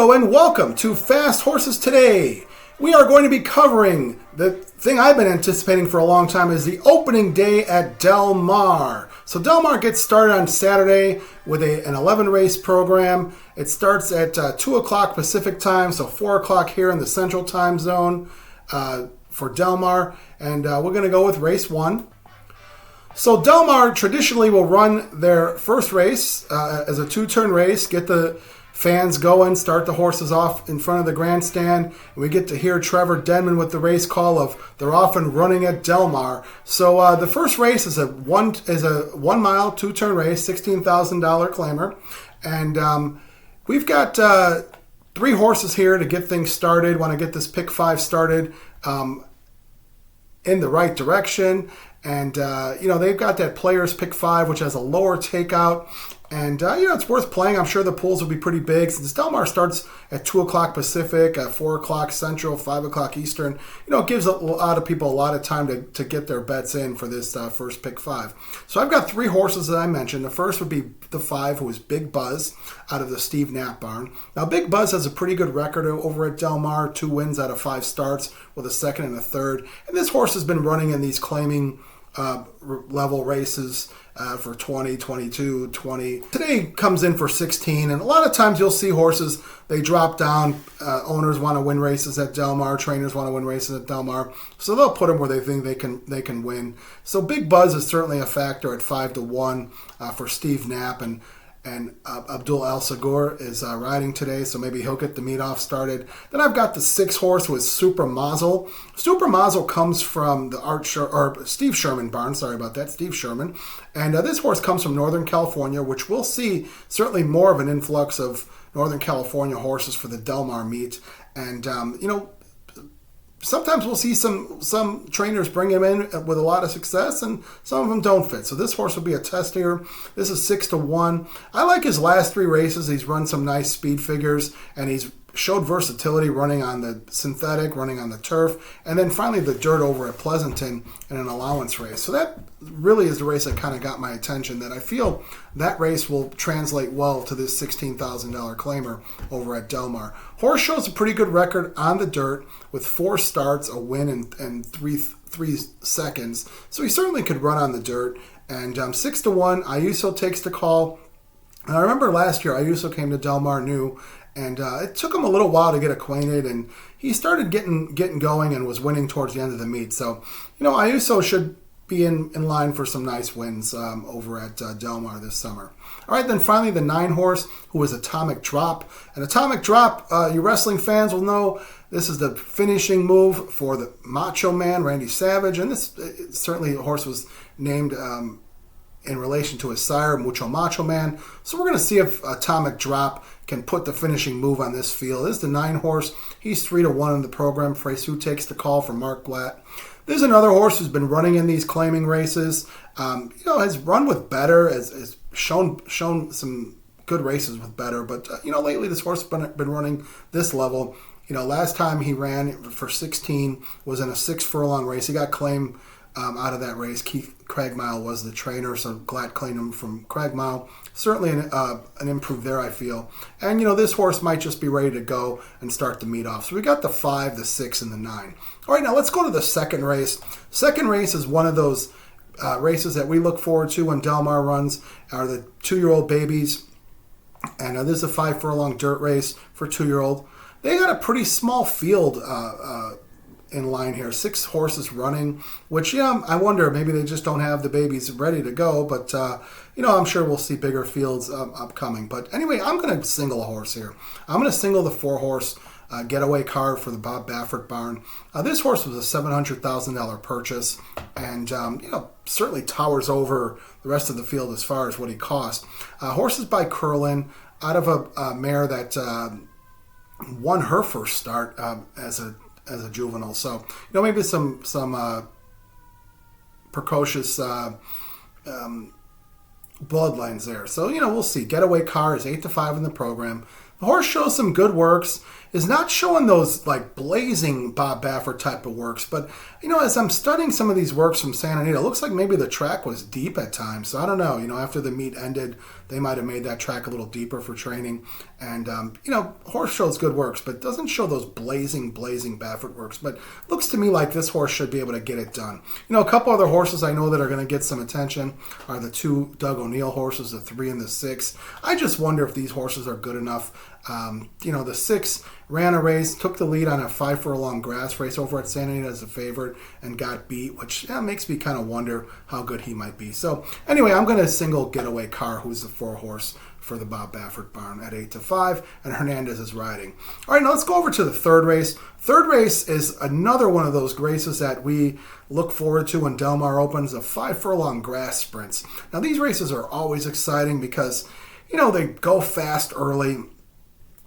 Hello and welcome to Fast Horses Today. We are going to be covering the thing I've been anticipating for a long time is the opening day at Del Mar. So Del Mar gets started on Saturday with an 11 race program. It starts at 2 o'clock Pacific time, so 4 o'clock here in the Central Time Zone for Del Mar. And we're going to go with race 1. So Del Mar traditionally will run their first race as a 2-turn race, get the fans going, start the horses off in front of the grandstand, and we get to hear Trevor Denman with the race call of "They're off and running at Del Mar." So the first race is a 1 mile 2-turn race, $16,000 claimer, and we've got 3 horses here to get things started. Want to get this pick 5 started in the right direction. And, they've got that Players Pick 5, which has a lower takeout. And, it's worth playing. I'm sure the pools will be pretty big. Since Del Mar starts at 2 o'clock Pacific, 4 o'clock Central, 5 o'clock Eastern, it gives a lot of people a lot of time to get their bets in for this first Pick 5. So I've got 3 horses that I mentioned. The first would be the 5, who is Big Buzz out of the Steve Knapp barn. Now, Big Buzz has a pretty good record over at Del Mar, 2 wins out of 5 starts with a second and a third. And this horse has been running in these claiming level races for 20, 22, 20. Today comes in for 16, and a lot of times you'll see horses, they drop down. Owners want to win races at Del Mar, trainers want to win races at Del Mar, so they'll put them where they think they can win. So Big Buzz is certainly a factor at 5-1 for Steve Knapp, and Abdul Al Sagour is riding today, so maybe he'll get the meet off started. Then I've got the 6 horse with Super Mazel. Super Mazel comes from the Steve Sherman barn. Sorry about that, Steve Sherman. And this horse comes from Northern California, which we'll see certainly more of an influx of Northern California horses for the Del Mar meet. And sometimes we'll see some trainers bring him in with a lot of success, and some of them don't fit. So this horse will be a test here. This is 6-1. I like his last 3 races. He's run some nice speed figures, and he's showed versatility running on the synthetic, running on the turf, and then finally the dirt over at Pleasanton in an allowance race. So that really is the race that kind of got my attention, that I feel that race will translate well to this $16,000 claimer over at Del Mar. Horse shows a pretty good record on the dirt with 4 starts, a win, and 3 seconds. So he certainly could run on the dirt. And 6-1, Ayuso takes the call. And I remember last year Ayuso came to Del Mar new, and it took him a little while to get acquainted, and he started getting going and was winning towards the end of the meet. So, Ayuso should be in line for some nice wins over at Del Mar this summer. All right, then finally the 9 horse, who is Atomic Drop. And Atomic Drop, you wrestling fans will know, this is the finishing move for the Macho Man, Randy Savage. And this certainly the horse was named in relation to his sire, Mucho Macho Man. So we're going to see if Atomic Drop can put the finishing move on this field. This is the 9 horse. He's 3-1 in the program. Fresu takes the call from Mark Blatt. There's another horse who's been running in these claiming races. Has run with better, has shown some good races with better. But, lately this horse has been running this level. Last time he ran for 16 was in a 6-furlong race. He got claimed out of that race. Keith Cragmile was the trainer, so Glatt claimed him from Cragmile. Certainly an improve there, I feel. And, this horse might just be ready to go and start the meet off. So we got the 5, the 6, and the 9. All right, now let's go to the second race. Second race is one of those races that we look forward to when Del Mar runs, are the 2-year-old babies. And this is a 5-furlong dirt race for 2-year-old. They got a pretty small field in line here, 6 horses running, which, I wonder, maybe they just don't have the babies ready to go, but, I'm sure we'll see bigger fields upcoming. But anyway, I'm going to single a horse here. I'm going to single the 4-horse Getaway Card for the Bob Baffert barn. This horse was a $700,000 purchase, and, certainly towers over the rest of the field as far as what he cost. Horses by Curlin, out of a mare that won her first start as a juvenile. So, maybe some precocious bloodlines there. So, we'll see. Getaway Car is 8-5 in the program. The horse shows some good works. is not showing those like blazing Bob Baffert type of works. But, as I'm studying some of these works from Santa Anita, it looks like maybe the track was deep at times. So I don't know, after the meet ended, they might have made that track a little deeper for training. And, horse shows good works, but doesn't show those blazing Baffert works. But looks to me like this horse should be able to get it done. A couple other horses I know that are going to get some attention are the 2 Doug O'Neill horses, the 3 and the 6. I just wonder if these horses are good enough. The 6 ran a race, took the lead on a 5 furlong grass race over at Santa Anita as a favorite and got beat, which makes me kind of wonder how good he might be. So anyway, I'm going to single Getaway Car, who's the 4 horse for the Bob Baffert barn at 8-5, and Hernandez is riding. All right, now let's go over to the 3rd race. 3rd race is another one of those races that we look forward to when Del Mar opens, the 5 furlong grass sprints. Now these races are always exciting because, they go fast early.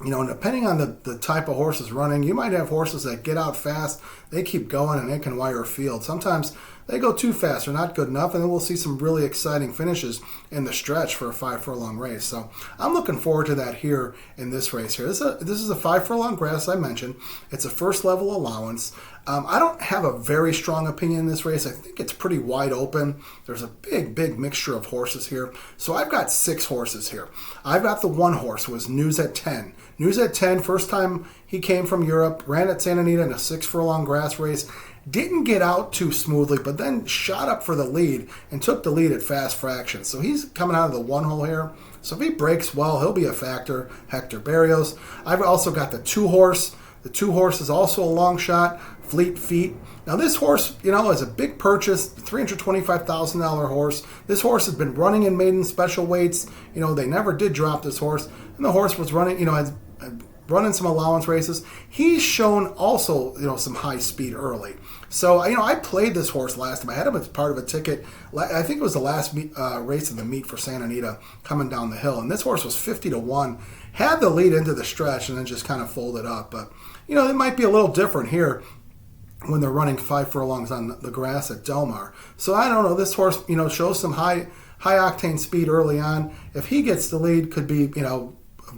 And depending on the type of horses running, you might have horses that get out fast, they keep going, and they can wire a field. Sometimes they go too fast or not good enough, and then we'll see some really exciting finishes in the stretch for a 5 furlong race. So I'm looking forward to that here in this race here. This is a 5 furlong grass I mentioned. It's a first level allowance. I don't have a very strong opinion in this race. I think it's pretty wide open. There's a big mixture of horses here. So I've got 6 horses here. I've got the 1 horse who was News at 10. News at 10, first time he came from Europe, ran at Santa Anita in a 6 furlong grass race. Didn't get out too smoothly, but then shot up for the lead and took the lead at fast fractions. So he's coming out of the 1 hole here. So if he breaks well, he'll be a factor. Hector Barrios. I've also got the 2 horse. The 2 horse is also a long shot. Fleet Feet. Now this horse, is a big purchase, $325,000 horse. This horse has been running in maiden special weights. They never did drop this horse. And the horse was running, has running some allowance races. He's shown also, some high speed early. So, I played this horse last time. I had him as part of a ticket. I think it was the last race of the meet for Santa Anita coming down the hill. And this horse was 50-1. Had the lead into the stretch and then just kind of folded up. But, it might be a little different here when they're running 5 furlongs on the grass at Del Mar. So I don't know. This horse, shows some high octane speed early on. If he gets the lead, could be, a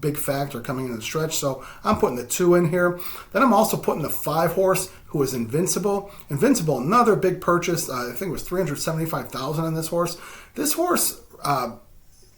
big factor coming in the stretch. So I'm putting the 2 in here. Then I'm also putting the 5 horse who is Invincible. Invincible, another big purchase. I think it was $375,000 on this horse. This horse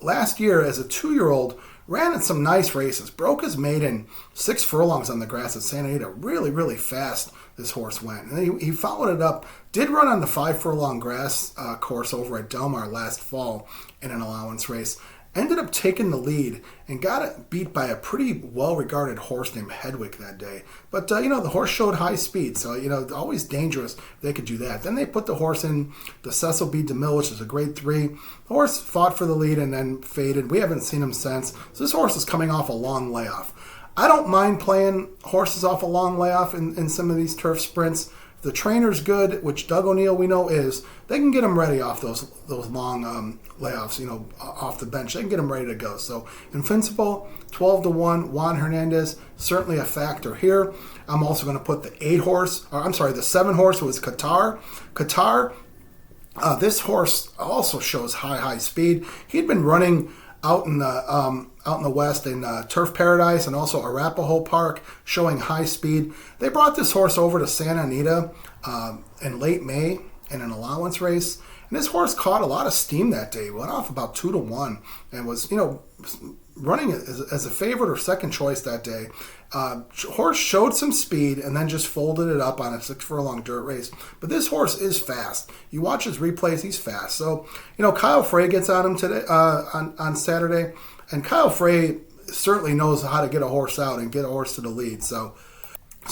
last year as a 2-year-old ran in some nice races. Broke his maiden 6 furlongs on the grass at Santa Anita. Really fast this horse went. And then he followed it up. Did run on the 5 furlong grass course over at Del Mar last fall in an allowance race. Ended up taking the lead and got it beat by a pretty well-regarded horse named Hedwig that day. But, the horse showed high speed, so, always dangerous if they could do that. Then they put the horse in the Cecil B. DeMille, which is a grade 3. The horse fought for the lead and then faded. We haven't seen him since. So this horse is coming off a long layoff. I don't mind playing horses off a long layoff in some of these turf sprints. If the trainer's good, which Doug O'Neill we know is, they can get him ready off those long layoffs, off the bench. They can get him ready to go. So Invincible, 12-1. Juan Hernandez, certainly a factor here. I'm also going to put the 7 horse, who was Qatar. Qatar, this horse also shows high speed. He'd been running out in the west in Turf Paradise and also Arapahoe Park, showing high speed. They brought this horse over to Santa Anita in late May in an allowance race, and this horse caught a lot of steam that day. He went off about 2-1 and was running as a favorite or second choice that day. Horse showed some speed and then just folded it up on a 6 furlong dirt race. But this horse is fast. You watch his replays, he's fast. So, Kyle Frey gets on him today on Saturday. And Kyle Frey certainly knows how to get a horse out and get a horse to the lead. So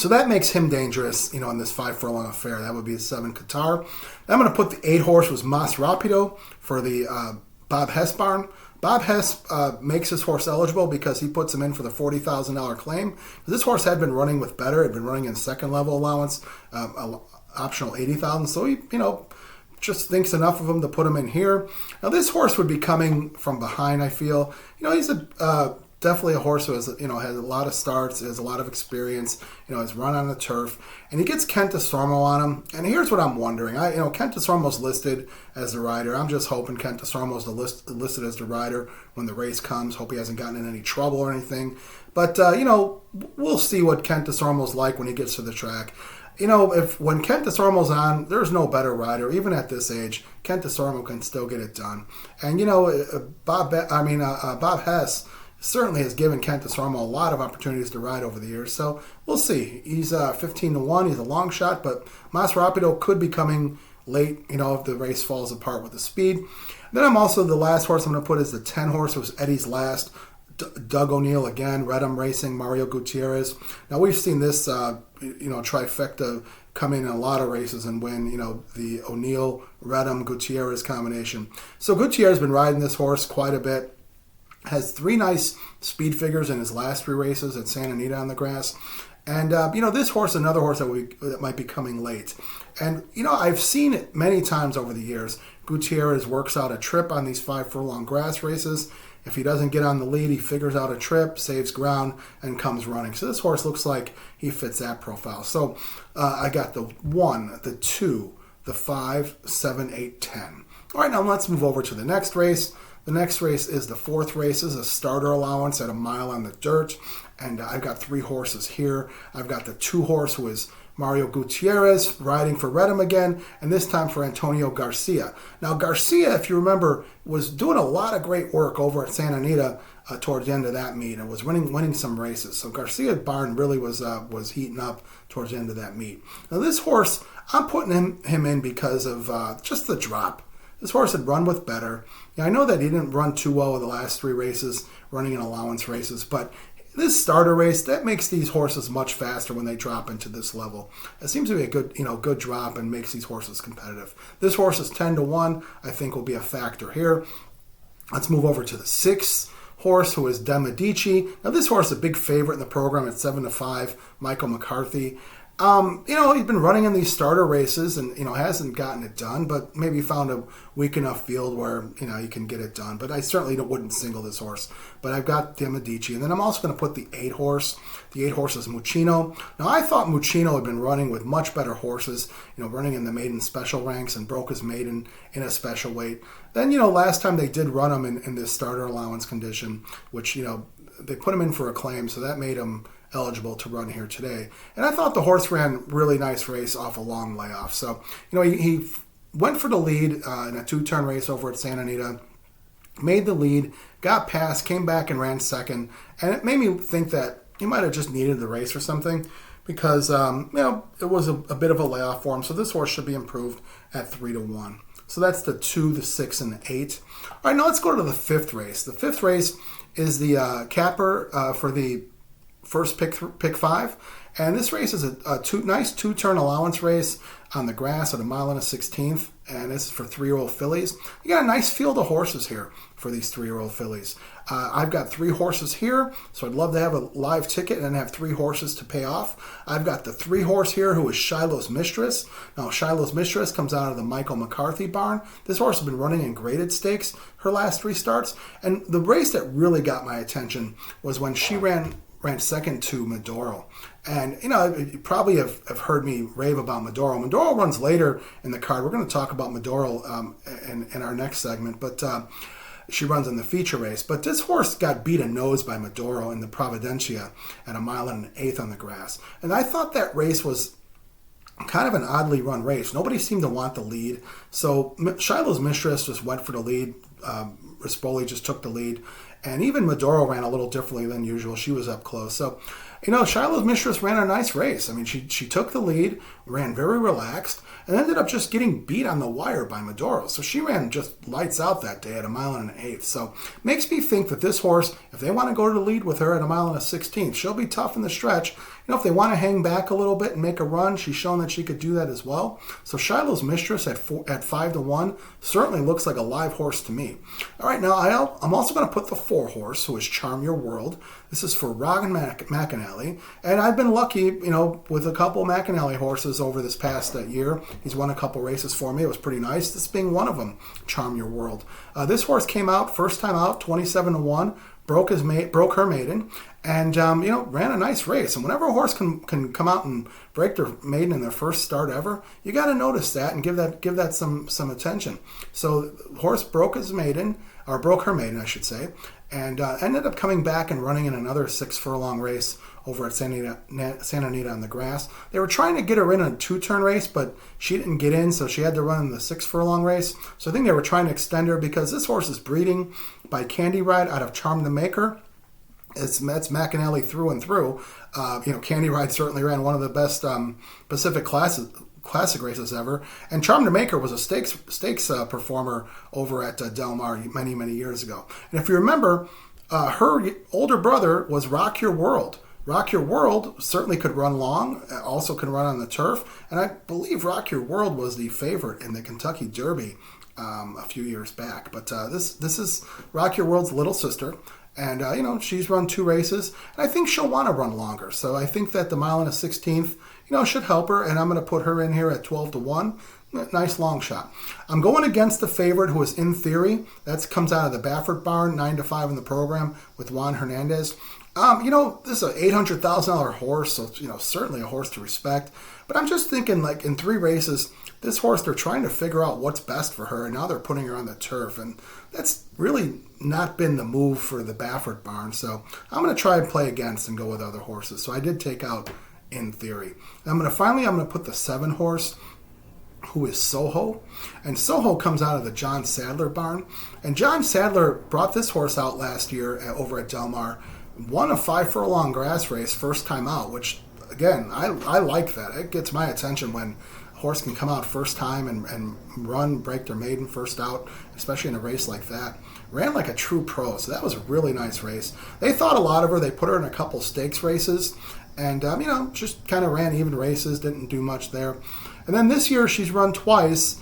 that makes him dangerous, in this 5 furlong affair. That would be a 7 Qatar. I'm going to put the 8 horse was Mas Rapido for the Bob Hess barn. Bob Hess makes his horse eligible because he puts him in for the $40,000 claim. This horse had been running with better, had been running in second level allowance, optional $80,000. So he, just thinks enough of him to put him in here. Now this horse would be coming from behind, I feel. He's a definitely a horse who has has a lot of starts, has a lot of experience, has run on the turf, and he gets Kent DeSormo on him. And here's what I'm wondering: Kent DeSormo's listed as the rider. I'm just hoping Kent DeSormo's listed as the rider when the race comes. Hope he hasn't gotten in any trouble or anything. But we'll see what Kent DeSormo's like when he gets to the track. When Kent DeSormo's on, there's no better rider. Even at this age, Kent DeSormo can still get it done. And Bob Hess certainly has given Kent DeSormo a lot of opportunities to ride over the years. So we'll see. He's 15-1. He's a long shot, but Mas Rapido could be coming late. If the race falls apart with the speed. Then I'm also the last horse I'm going to put is the 10 horse. It was Eddie's last. Doug O'Neill again, Redham Racing, Mario Gutierrez. Now we've seen this, trifecta come in a lot of races and win, the O'Neill, Redham, Gutierrez combination. So Gutierrez has been riding this horse quite a bit. Has 3 nice speed figures in his last 3 races at Santa Anita on the grass. And, this horse, another horse that might be coming late. And, I've seen it many times over the years. Gutierrez works out a trip on these 5 furlong grass races. If he doesn't get on the lead, he figures out a trip, saves ground, and comes running. So this horse looks like he fits that profile. So I got the 1, the 2, the 5, 7, 8, 10. All right, now let's move over to the next race. The next race is the 4th race, is a starter allowance at a mile on the dirt. And I've got 3 horses here. I've got the 2 horse, who is Mario Gutierrez, riding for Redham again, and this time for Antonio Garcia. Now, Garcia, if you remember, was doing a lot of great work over at Santa Anita towards the end of that meet and was winning some races. So Garcia barn really was heating up towards the end of that meet. Now, this horse, I'm putting him in because of just the drop. This horse had run with better. I know that he didn't run too well in the last 3 races, running in allowance races, but this starter race, that makes these horses much faster when they drop into this level. It seems to be a good drop and makes these horses competitive. This horse is 10-1. I think will be a factor here. Let's move over to the 6th horse, who is De Medici. Now, this horse is a big favorite in the program at 7-5, Michael McCarthy. He's been running in these starter races and, hasn't gotten it done, but maybe found a weak enough field where, he can get it done. But I certainly wouldn't single this horse. But I've got De Medici. And then I'm also going to put the 8 horse. The 8 horse is Muccino. Now, I thought Muccino had been running with much better horses, running in the maiden special ranks and broke his maiden in a special weight. Then, last time they did run him in this starter allowance condition, which, they put him in for a claim, so that made him eligible to run here today. And I thought the horse ran really nice race off a long layoff. So, he went for the lead in a 2-turn race over at Santa Anita, made the lead, got past, came back and ran second. And it made me think that he might have just needed the race or something because, it was a bit of a layoff for him. So this horse should be improved at 3-1. So that's the 2, the 6, and the 8. All right, now let's go to the 5th race. The 5th race is the capper for the first pick 5, and this race is a nice 2-turn allowance race on the grass at a mile and a 16th, and this is for 3-year-old fillies. You got a nice field of horses here for these 3-year-old fillies. I've got 3 horses here, so I'd love to have a live ticket and have 3 horses to pay off. I've got the 3 horse here, who is Shiloh's Mistress. Now, Shiloh's Mistress comes out of the Michael McCarthy barn. This horse has been running in graded stakes her last 3 starts, and the race that really got my attention was when she ran second to Medoro. And, you probably have heard me rave about Medoro. Medoro runs later in the card. We're going to talk about Medoro in our next segment, but she runs in the feature race. But this horse got beat a nose by Medoro in the Providencia at a mile and an 1/8 on the grass. And I thought that race was kind of an oddly run race. Nobody seemed to want the lead. So Shiloh's Mistress just went for the lead. Rispoli just took the lead. And even Medoro ran a little differently than usual. She was up close. So, Shiloh's Mistress ran a nice race. I mean, she took the lead, ran very relaxed, and ended up just getting beat on the wire by Medoro. So she ran just lights out that day at a mile and an 1/8. So makes me think that this horse, if they want to go to the lead with her at a mile and a 16th, she'll be tough in the stretch. If they want to hang back a little bit and make a run, she's shown that she could do that as well. So Shiloh's Mistress at 5-1 certainly looks like a live horse to me. All right, now I'm also going to put the 4 horse, who is Charm Your World. This is for Robin McAnally, and I've been lucky, with a couple McAnally horses over this past year. He's won a couple races for me. It was pretty nice. This being one of them, Charm Your World. This horse came out first time out, 27-1. broke her maiden, and ran a nice race. And whenever a horse can come out and break their maiden in their first start ever, you got to notice that and give that some attention. So the horse broke his maiden, or broke her maiden, I should say, and ended up coming back and running in another 6 furlong race over at Santa Anita on the grass. They were trying to get her in a 2-turn race, but she didn't get in, so she had to run in the 6 furlong race. So I think they were trying to extend her because this horse is breeding by Candy Ride out of Charm the Maker. It's McAnally through and through. Candy Ride certainly ran one of the best Pacific Classic races ever, and Charm to Maker was a stakes performer over at Del Mar many years ago. And if you remember, her older brother was Rock Your World. Rock Your World certainly could run long, also could run on the turf, and I believe Rock Your World was the favorite in the Kentucky Derby a few years back. But this is Rock Your World's little sister. And, she's run 2 races, and I think she'll want to run longer. So I think that the 1/16th, should help her, and I'm going to put her in here at 12-1. Nice long shot. I'm going against the favorite, who is In Theory. That comes out of the Baffert barn, 9-5 in the program with Juan Hernandez. This is an $800,000 horse, so, certainly a horse to respect. But I'm just thinking, like, in 3 races, this horse, they're trying to figure out what's best for her, and now they're putting her on the turf. And that's really not been the move for the Baffert barn. So I'm going to try and play against and go with other horses. So I did take out In Theory. And I'm going to put the 7 horse, who is Soho. And Soho comes out of the John Sadler barn. And John Sadler brought this horse out last year over at Del Mar, won a 5 furlong grass race first time out, which, again, I like that. It gets my attention when a horse can come out first time and break their maiden first out, especially in a race like that. Ran like a true pro, so that was a really nice race. They thought a lot of her. They put her in a couple stakes races, and just kind of ran even races, didn't do much there. And then this year she's run twice.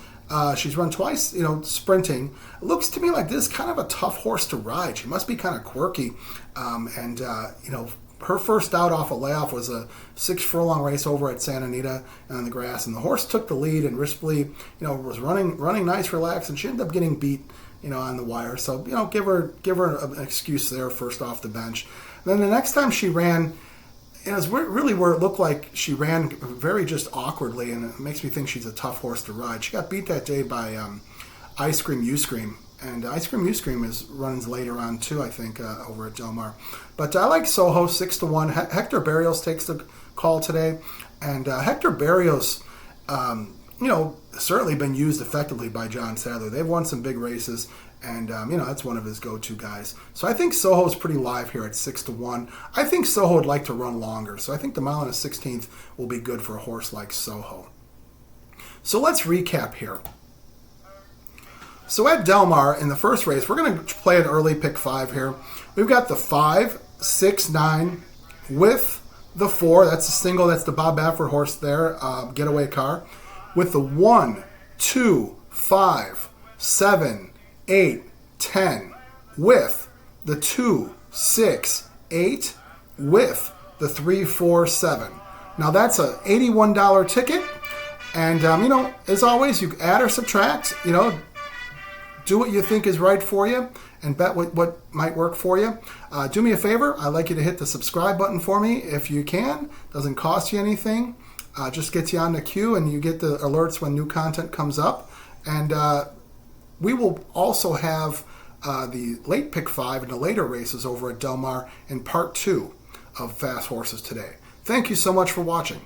Sprinting. It looks to me like this is kind of a tough horse to ride. She must be kind of quirky, her first out off a layoff was a 6 furlong race over at Santa Anita on the grass, and the horse took the lead and riskfully, was running nice, relaxed, and she ended up getting beat, on the wire. So, give her an excuse there first off the bench. And then the next time she ran, it was really where it looked like she ran very just awkwardly, and it makes me think she's a tough horse to ride. She got beat that day by Ice Cream You Scream. And Ice Cream You Scream runs later on too, I think, over at Del Mar. But I like Soho 6-1. Hector Berrios takes the call today, and Hector Berrios, certainly been used effectively by John Sadler. They've won some big races, and that's one of his go-to guys. So I think Soho's pretty live here at 6-1. I think Soho would like to run longer, so I think the 1/16th will be good for a horse like Soho. So let's recap here. So at Del Mar, in the first race, we're going to play an early pick 5 here. We've got the 5, 6, 9 with the 4. That's the single. That's the Bob Baffert horse there, getaway car. With the 1, 2, 5, 7, 8, 10. With the 2, 6, 8. With the 3, 4, 7. Now that's a $81 ticket. And, as always, you add or subtract, do what you think is right for you and bet what might work for you. Do me a favor. I'd like you to hit the subscribe button for me if you can. Doesn't cost you anything. Just gets you on the queue and you get the alerts when new content comes up. And we will also have the late pick 5 and the later races over at Del Mar in part 2 of Fast Horses Today. Thank you so much for watching.